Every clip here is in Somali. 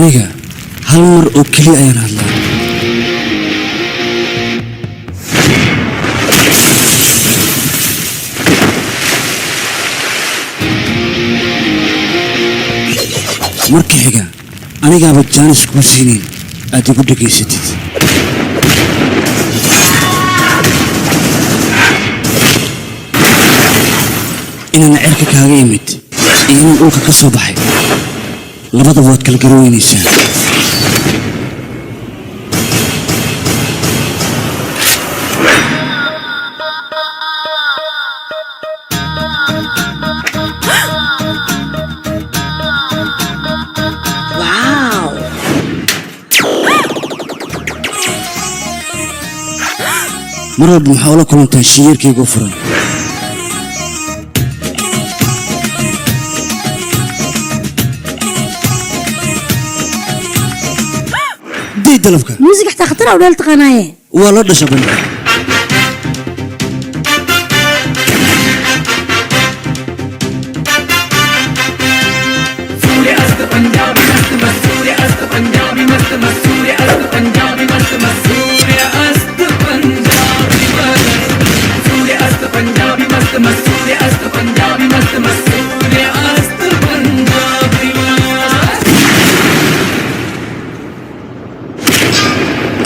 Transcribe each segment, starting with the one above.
aniga hal mar oo keliya ayaan hadlaa. marka xiga anigaaba jaanis kuma siinin aad igu dhegaysatid. inaan cirka kaaga imid iyo inaan dhulka ka soo baxay labadaba waad kala garaweynaysaa. mar walba maxaa ula kulantaa shiyeerkaygu furan. dii dalabka موسيقى حتى خطرة ولا التقناية waa la dhasha bani.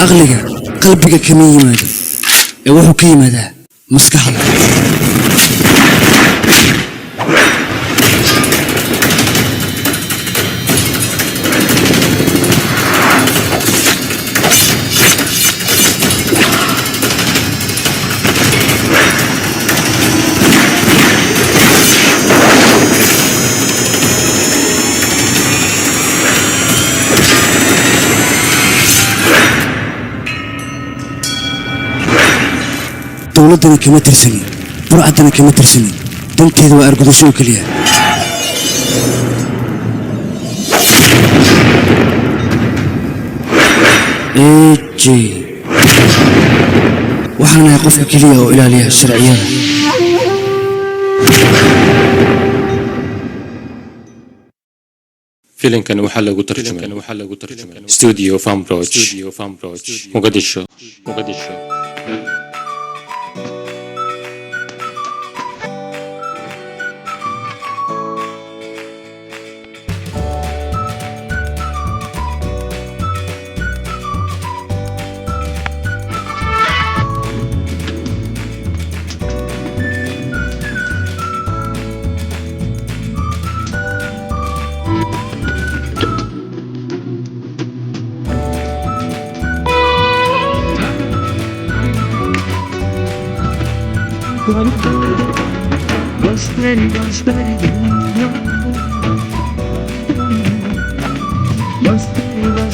aqliga qalbiga kama yimaado ee wuxuu ka yimaadaa maskaxda. dowladana kama tirsanin, burcadana kama tirsanin, danteeda waa argudasho oo keliya. AJ waxaan ahay qofka keliya oo ilaaliya sharciyada. filimkan waxaa lagu tarjumay studio Fambroch Mogadisho.